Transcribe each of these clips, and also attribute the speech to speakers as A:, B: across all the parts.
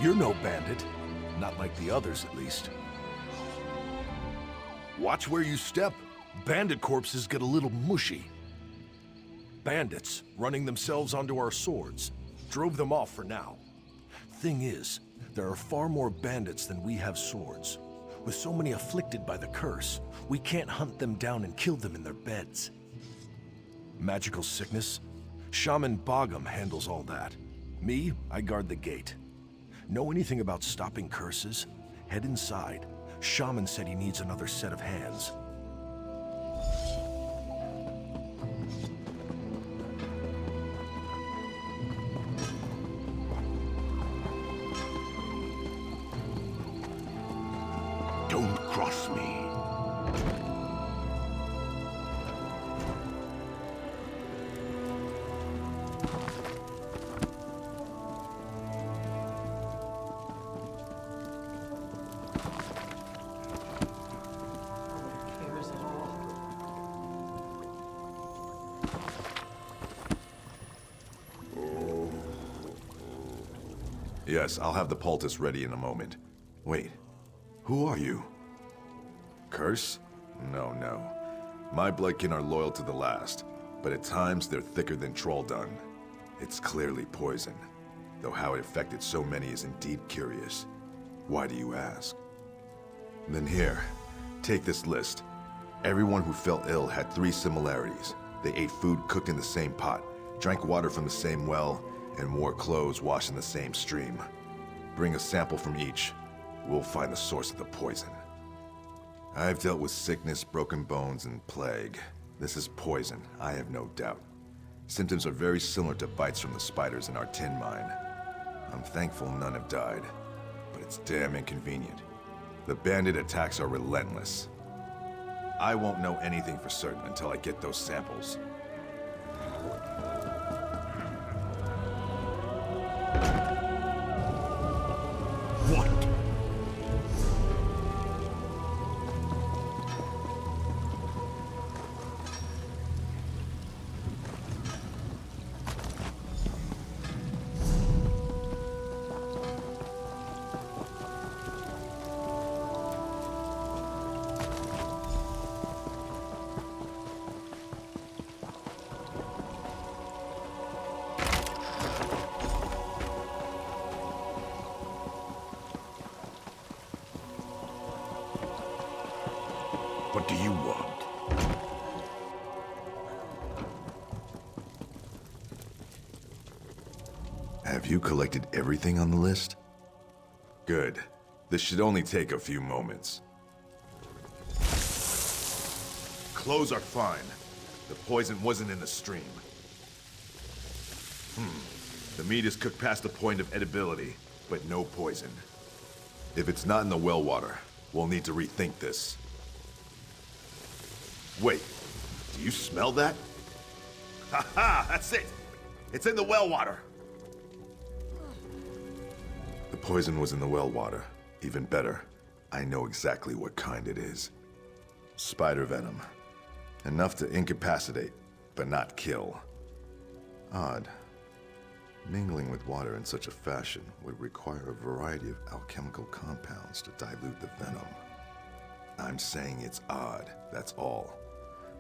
A: You're no bandit. Not like the others, at least. Watch where you step. Bandit corpses get a little mushy. Bandits, running themselves onto our swords, drove them off for now. Thing is, there are far more bandits than we have swords. With so many afflicted by the curse, we can't hunt them down and kill them in their beds. Magical sickness? Shaman Bogum handles all that. Me, I guard the gate. Know anything about stopping curses? Head inside. Shaman said he needs another set of hands.
B: Don't cross me.
C: Yes, I'll have the poultice ready in a moment. Wait, who are you? Curse? No. My bloodkin are loyal to the last, but at times they're thicker than troll dung. It's clearly poison, though how it affected so many is indeed curious. Why do you ask? Then here, take this list. Everyone who fell ill had 3 similarities. They ate food cooked in the same pot, drank water from the same well, and wore clothes washed in the same stream. Bring a sample from each. We'll find the source of the poison. I've dealt with sickness, broken bones, and plague. This is poison, I have no doubt. Symptoms are very similar to bites from the spiders in our tin mine. I'm thankful none have died, but it's damn inconvenient. The bandit attacks are relentless. I won't know anything for certain until I get those samples.
B: What? What do you want?
C: Have you collected everything on the list? Good. This should only take a few moments. Clothes are fine. The poison wasn't in the stream. The meat is cooked past the point of edibility, but no poison. If it's not in the well water, we'll need to rethink this. Wait, do you smell that? Ha-ha, that's it! It's in the well water! The poison was in the well water. Even better, I know exactly what kind it is. Spider venom. Enough to incapacitate, but not kill. Odd. Mingling with water in such a fashion would require a variety of alchemical compounds to dilute the venom. I'm saying it's odd, that's all.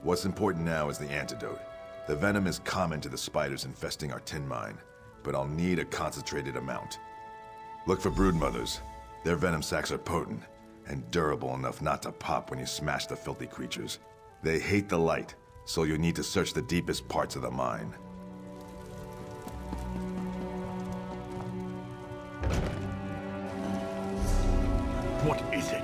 C: What's important now is the antidote. The venom is common to the spiders infesting our tin mine, but I'll need a concentrated amount. Look for broodmothers. Their venom sacs are potent and durable enough not to pop when you smash the filthy creatures. They hate the light, so you'll need to search the deepest parts of the mine.
B: What is it?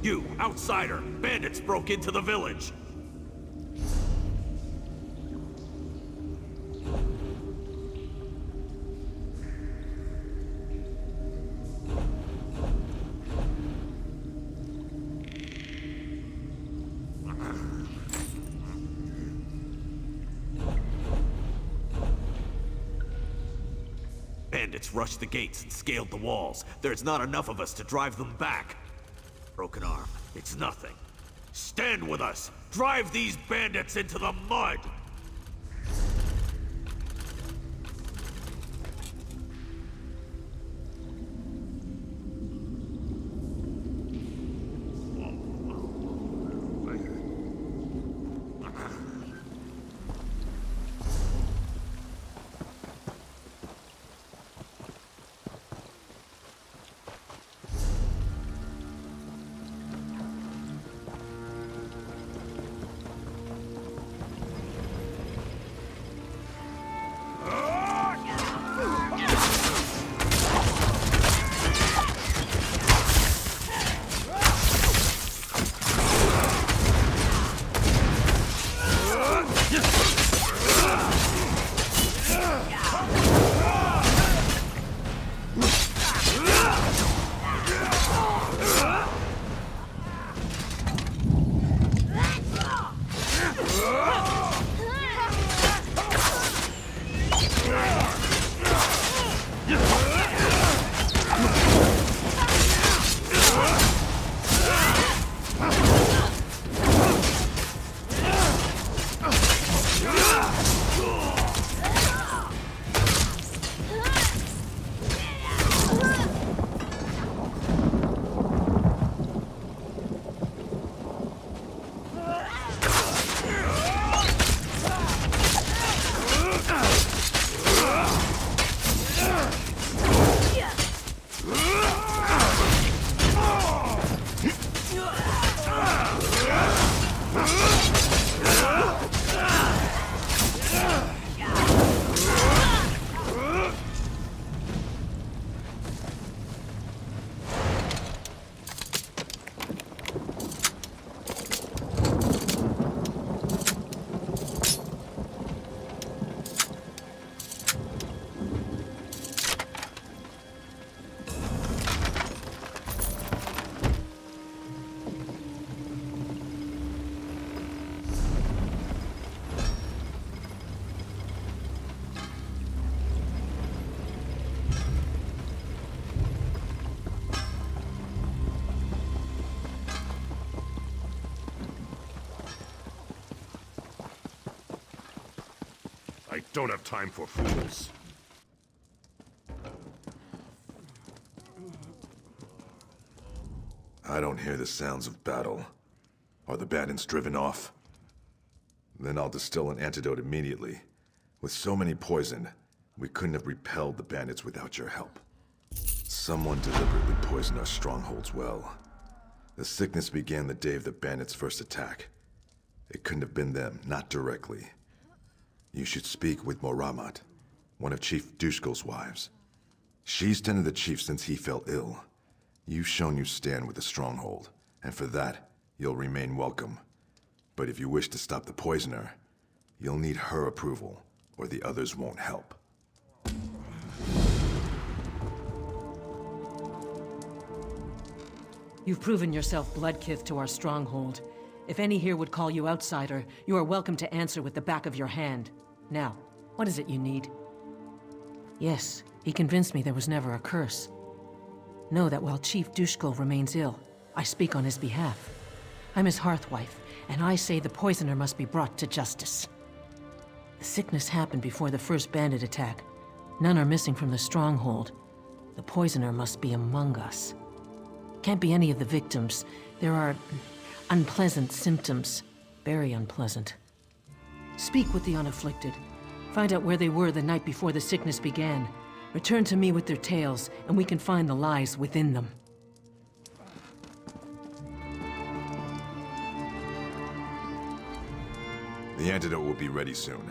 D: You, outsider! Bandits broke into the village! Bandits rushed the gates and scaled the walls. There's not enough of us to drive them back. Broken arm. It's nothing. Stand with us! Drive these bandits into the mud!
B: Don't have time for fools.
C: I don't hear the sounds of battle. Are the bandits driven off? Then I'll distill an antidote immediately. With so many poisoned, we couldn't have repelled the bandits without your help. Someone deliberately poisoned our strongholds well. The sickness began the day of the bandits' first attack. It couldn't have been them, not directly. You should speak with Moramat, one of Chief Dushkel's wives. She's tended the chief since he fell ill. You've shown you stand with the stronghold, and for that, you'll remain welcome. But if you wish to stop the poisoner, you'll need her approval, or the others won't help.
E: You've proven yourself bloodkith to our stronghold. If any here would call you outsider, you are welcome to answer with the back of your hand. Now, what is it you need? Yes, he convinced me there was never a curse. Know that while Chief Dushkel remains ill, I speak on his behalf. I'm his hearthwife, and I say the poisoner must be brought to justice. The sickness happened before the first bandit attack. None are missing from the stronghold. The poisoner must be among us. Can't be any of the victims. There are unpleasant symptoms. Very unpleasant. Speak with the unafflicted. Find out where they were the night before the sickness began. Return to me with their tales, and we can find the lies within them.
C: The antidote will be ready soon.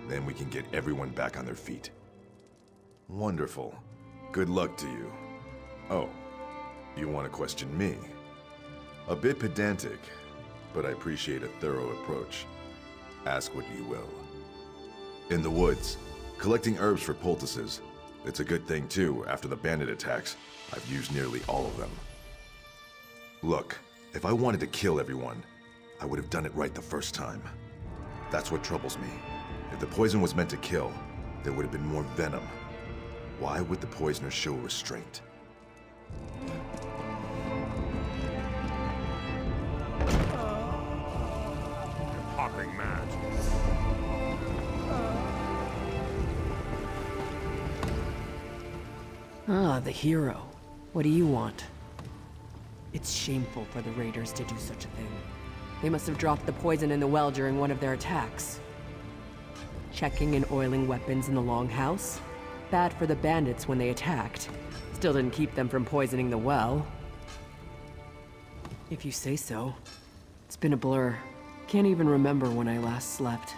C: Then we can get everyone back on their feet. Wonderful. Good luck to you. Oh, you want to question me? A bit pedantic, but I appreciate a thorough approach. Ask what you will. In the woods, collecting herbs for poultices. It's a good thing too, after the bandit attacks. I've used nearly all of them. Look, if I wanted to kill everyone, I would have done it right the first time. That's what troubles me. If the poison was meant to kill, there would have been more venom. Why would the poisoner show restraint?
B: Hopping mad.
F: Ah, the hero. What do you want? It's shameful for the raiders to do such a thing. They must have dropped the poison in the well during one of their attacks. Checking and oiling weapons in the longhouse? Bad for the bandits when they attacked. Still didn't keep them from poisoning the well. If you say so. It's been a blur. Can't even remember when I last slept.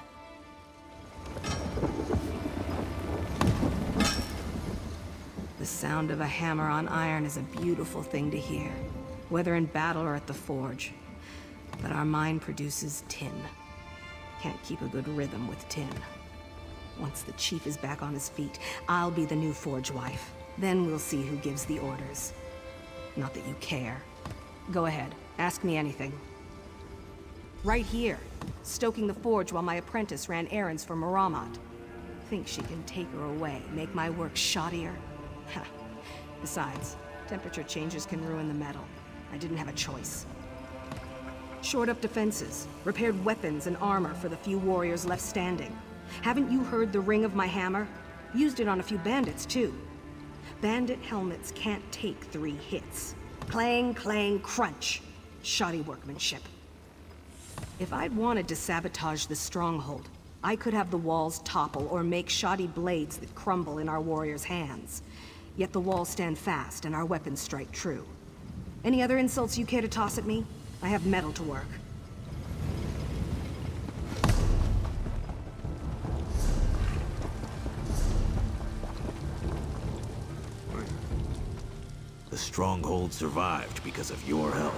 G: The sound of a hammer on iron is a beautiful thing to hear, whether in battle or at the forge. But our mine produces tin. Can't keep a good rhythm with tin. Once the chief is back on his feet, I'll be the new forge wife. Then we'll see who gives the orders. Not that you care. Go ahead, ask me anything. Right here, stoking the forge while my apprentice ran errands for Maramat. Think she can take her away, make my work shoddier? Ha. Besides, temperature changes can ruin the metal. I didn't have a choice. Shored up defenses, repaired weapons and armor for the few warriors left standing. Haven't you heard the ring of my hammer? Used it on a few bandits, too. Bandit helmets can't take 3 hits. Clang, clang, crunch. Shoddy workmanship. If I'd wanted to sabotage the stronghold, I could have the walls topple or make shoddy blades that crumble in our warriors' hands. Yet the walls stand fast and our weapons strike true. Any other insults you care to toss at me? I have metal to work.
D: The stronghold survived because of your help.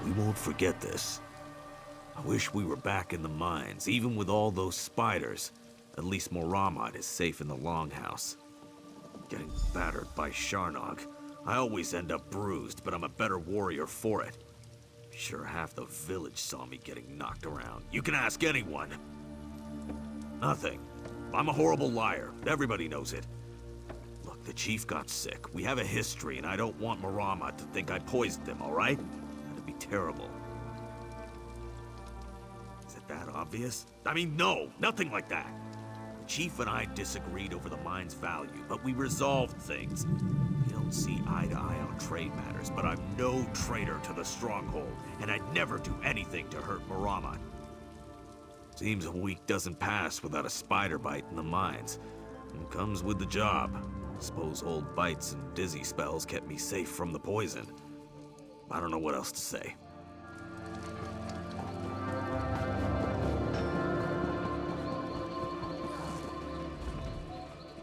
D: We won't forget this. I wish we were back in the mines, even with all those spiders. At least Moramat is safe in the longhouse. Getting battered by Sharnog. I always end up bruised, but I'm a better warrior for it. Sure, half the village saw me getting knocked around. You can ask anyone. Nothing. I'm a horrible liar. Everybody knows it. Look, the chief got sick. We have a history, and I don't want Moramat to think I poisoned him, all right? That'd be terrible. Is it that obvious? I mean, no, nothing like that. The Chief and I disagreed over the mine's value, but we resolved things. We don't see eye to eye on trade matters, but I'm no traitor to the Stronghold, and I'd never do anything to hurt Muraman. Seems a week doesn't pass without a spider bite in the mines. It comes with the job. Suppose old bites and dizzy spells kept me safe from the poison. I don't know what else to say.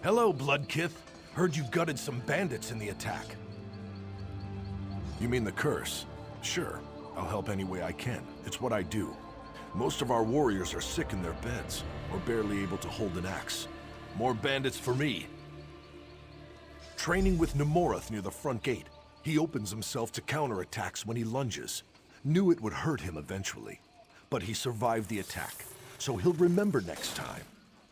A: Hello, Bloodkith. Heard you gutted some bandits in the attack. You mean the curse? Sure. I'll help any way I can. It's what I do. Most of our warriors are sick in their beds, or barely able to hold an axe. More bandits for me. Training with Nemorath near the front gate. He opens himself to counterattacks when he lunges. Knew it would hurt him eventually. But he survived the attack, so he'll remember next time.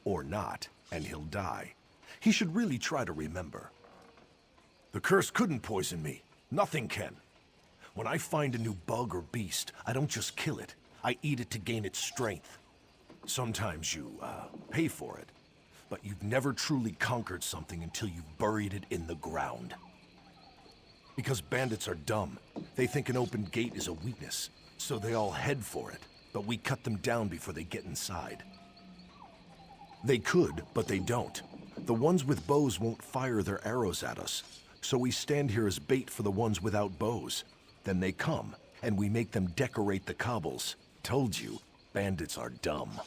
A: Or not, and he'll die. He should really try to remember. The curse couldn't poison me. Nothing can. When I find a new bug or beast, I don't just kill it. I eat it to gain its strength. Sometimes you, pay for it. But you've never truly conquered something until you've buried it in the ground. Because bandits are dumb. They think an open gate is a weakness, so they all head for it. But we cut them down before they get inside. They could, but they don't. The ones with bows won't fire their arrows at us, so we stand here as bait for the ones without bows. Then they come, and we make them decorate the cobbles. Told you, bandits are dumb.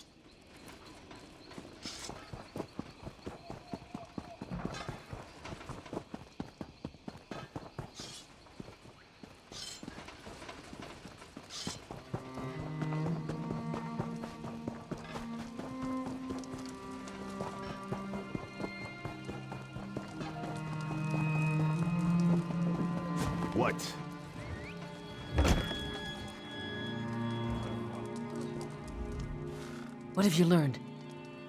C: What?
E: What have you learned?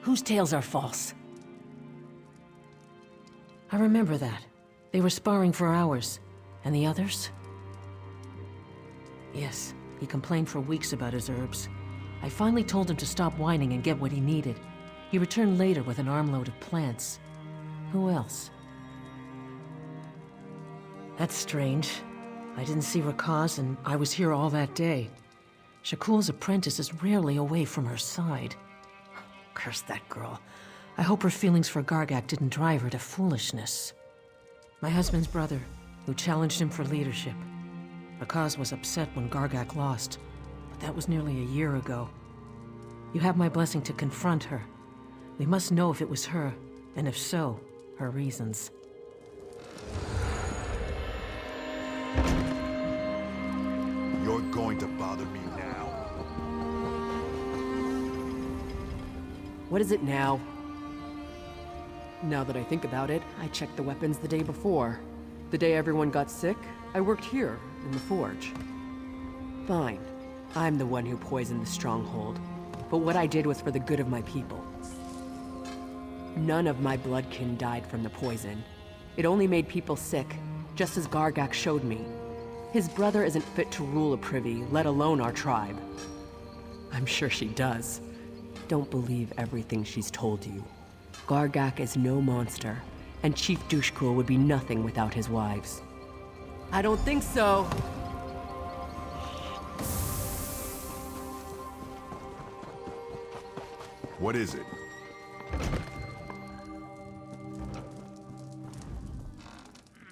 E: Whose tales are false? I remember that. They were sparring for hours. And the others? Yes, he complained for weeks about his herbs. I finally told him to stop whining and get what he needed. He returned later with an armload of plants. Who else? That's strange. I didn't see Rakaz, and I was here all that day. Shakul's apprentice is rarely away from her side. Curse that girl. I hope her feelings for Gargak didn't drive her to foolishness. My husband's brother, who challenged him for leadership. Rakaz was upset when Gargak lost, but that was nearly a year ago. You have my blessing to confront her. We must know if it was her, and if so, her reasons.
C: You're going to bother me now.
F: What is it now? Now that I think about it, I checked the weapons the day before. The day everyone got sick, I worked here, in the forge. Fine. I'm the one who poisoned the stronghold. But what I did was for the good of my people. None of my bloodkin died from the poison. It only made people sick, just as Gargak showed me. His brother isn't fit to rule a privy, let alone our tribe. I'm sure she does. Don't believe everything she's told you. Gargak is no monster, and Chief Dushkul would be nothing without his wives. I don't think so.
C: What is it?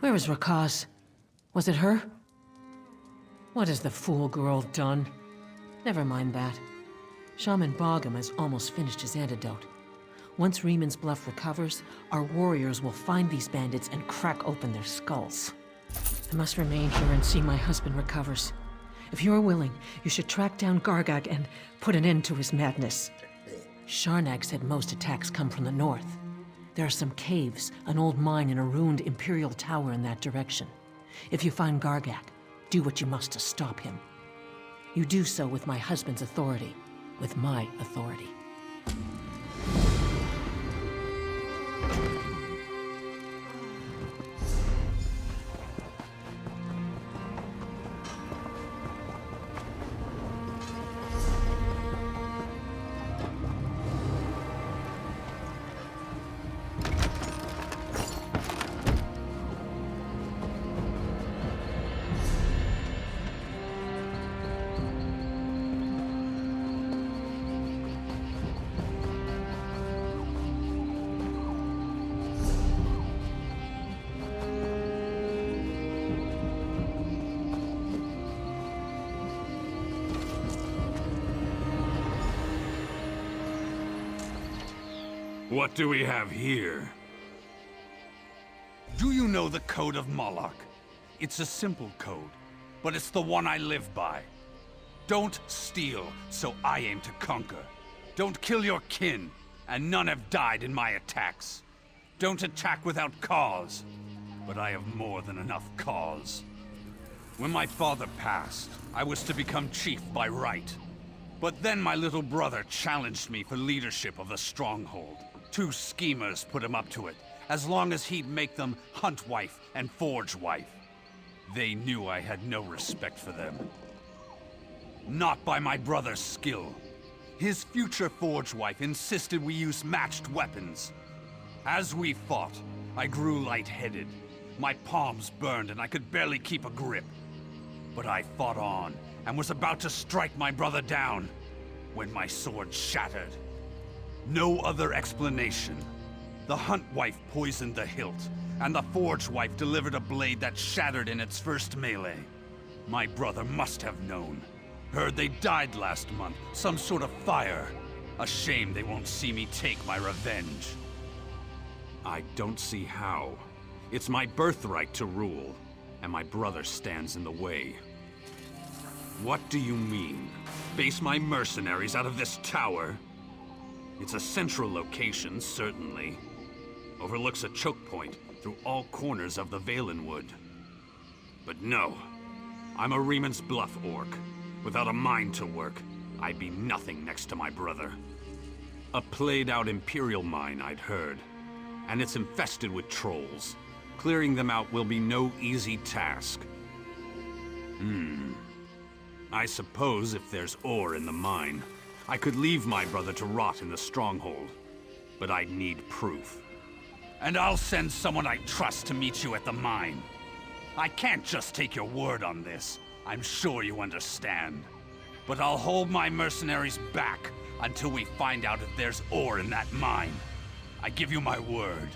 E: Where is Rakaz? Was it her? What has the fool girl done? Never mind that. Shaman Bogum has almost finished his antidote. Once Reman's Bluff recovers, our warriors will find these bandits and crack open their skulls. I must remain here and see my husband recovers. If you're willing, you should track down Gargak and put an end to his madness. Sharnag said most attacks come from the north. There are some caves, an old mine, and a ruined Imperial tower in that direction. If you find Gargak, do what you must to stop him. You do so with my husband's authority, with my authority.
B: What do we have here?
H: Do you know the Code of Moloch? It's a simple code, but it's the one I live by. Don't steal, so I aim to conquer. Don't kill your kin, and none have died in my attacks. Don't attack without cause, but I have more than enough cause. When my father passed, I was to become chief by right. But then my little brother challenged me for leadership of the stronghold. 2 schemers put him up to it, as long as he'd make them hunt wife and forge wife. They knew I had no respect for them. Not by my brother's skill. His future forge wife insisted we use matched weapons. As we fought, I grew lightheaded. My palms burned and I could barely keep a grip. But I fought on, and was about to strike my brother down, when my sword shattered. No other explanation. The hunt wife poisoned the hilt, and the forge wife delivered a blade that shattered in its first melee. My brother must have known. Heard they died last month, some sort of fire. A shame they won't see me take my revenge. I don't see how. It's my birthright to rule, and my brother stands in the way. What do you mean? Base my mercenaries out of this tower? It's a central location, certainly. Overlooks a choke point through all corners of the Valenwood. But no, I'm a Reman's Bluff orc. Without a mind to work, I'd be nothing next to my brother. A played-out Imperial mine, I'd heard. And it's infested with trolls. Clearing them out will be no easy task. I suppose if there's ore in the mine, I could leave my brother to rot in the stronghold. But I'd need proof. And I'll send someone I trust to meet you at the mine. I can't just take your word on this. I'm sure you understand. But I'll hold my mercenaries back until we find out if there's ore in that mine. I give you my word.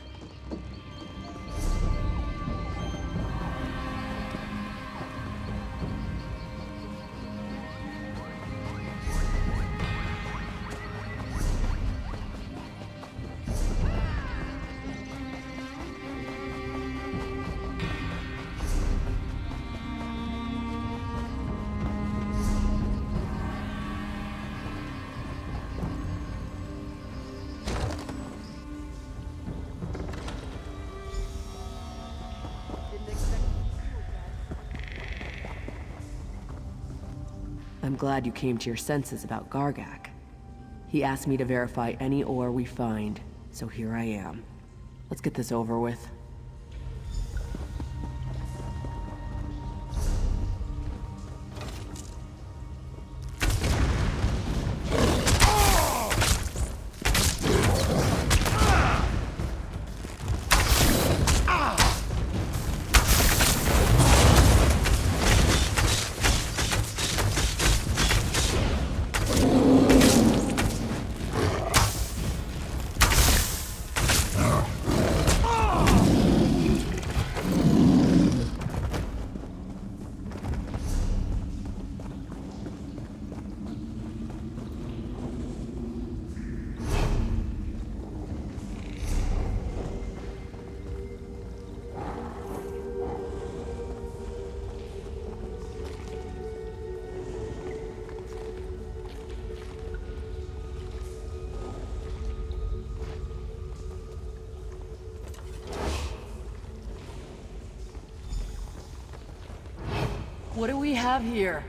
F: I'm glad you came to your senses about Gargak. He asked me to verify any ore we find, so here I am. Let's get this over with. What do we have here?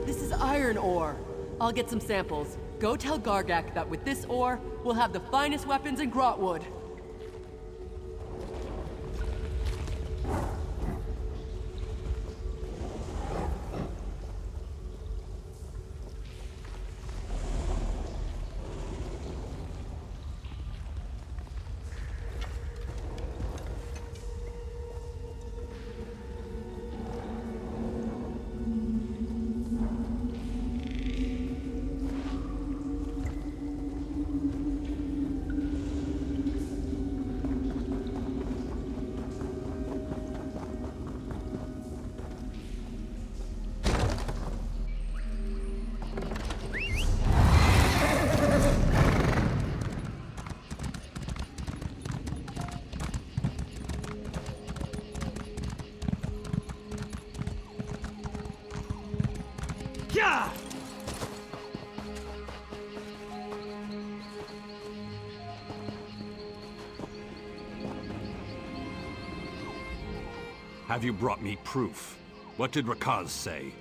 F: This is iron ore. I'll get some samples. Go tell Gargak that with this ore, we'll have the finest weapons in Grotwood.
H: Have you brought me proof? What did Rakaz say?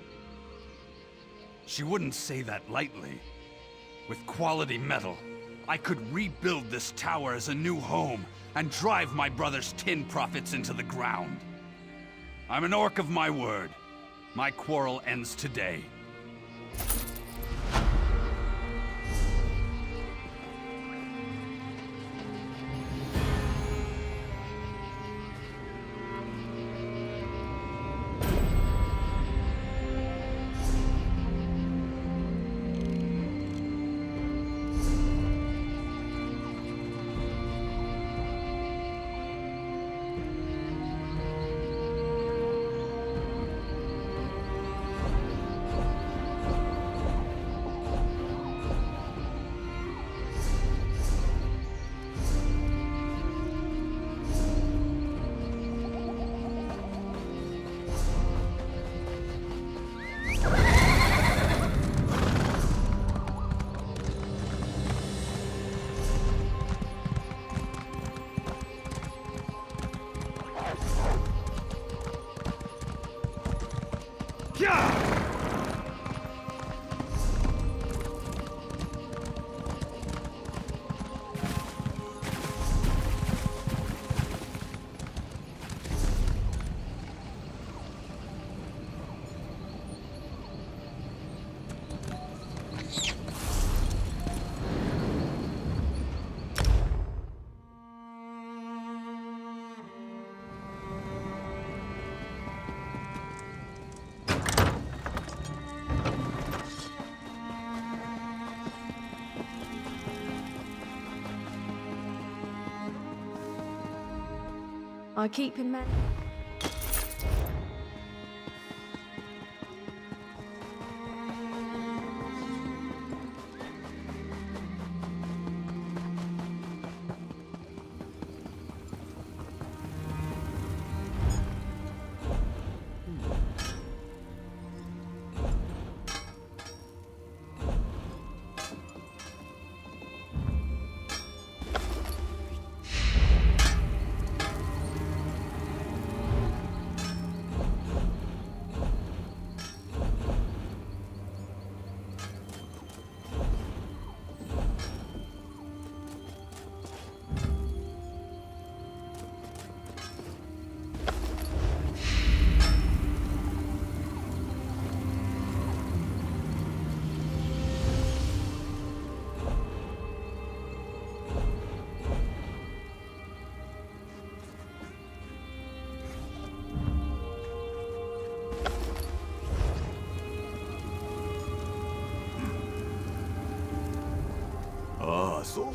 H: She wouldn't say that lightly. With quality metal, I could rebuild this tower as a new home and drive my brother's tin profits into the ground. I'm an orc of my word. My quarrel ends today.
G: I keep in mind.
C: So